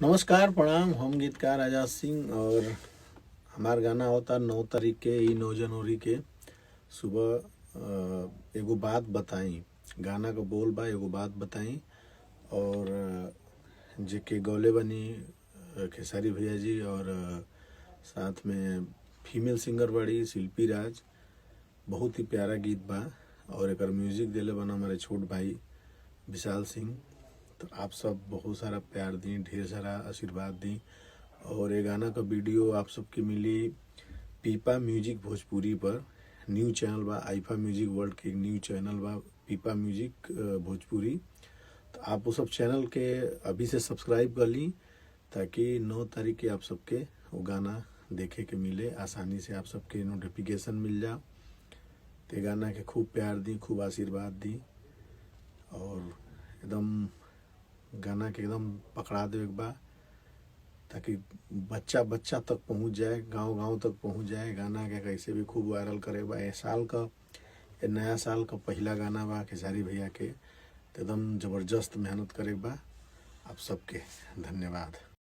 नमस्कार प्रणाम। हम गीतकार आजाद सिंह और हमार गाना होता 9 तारीख के 9 जनवरी के सुबह। एगो बात बताई, गाना का बोल बा एगो बात बताई। और जेके गौले बनी खेसारी भैया जी और साथ में फीमेल सिंगर बड़ी शिल्पी राज। बहुत ही प्यारा गीत बा और एकर म्यूजिक दिले बना हमारे छोट भाई विशाल सिंह। तो आप सब बहुत सारा प्यार दी, ढेर सारा आशीर्वाद दी। और ये गाना का वीडियो आप सबके मिली पीपा म्यूजिक भोजपुरी पर। न्यू चैनल बा, आईफा म्यूजिक वर्ल्ड के न्यू चैनल बा पीपा म्यूजिक भोजपुरी। तो आप वो सब चैनल के अभी से सब्सक्राइब कर ली ताकि 9 तारीख के आप सबके वो गाना देखे के मिले, आसानी से आप सबके नोटिफिकेशन मिल जाओ। तो गाना के खूब प्यार दी, खूब आशीर्वाद दी और एकदम गाना के एकदम पकड़ा दे एक बार ताकि बच्चा बच्चा तक पहुंच जाए, गांव गांव तक पहुंच जाए। गाना के कैसे भी खूब वायरल करे बा। ये साल का, ये नया साल का पहला गाना बा खेसारी भैया के। तो एकदम ज़बरदस्त मेहनत करे बा। आप सबके धन्यवाद।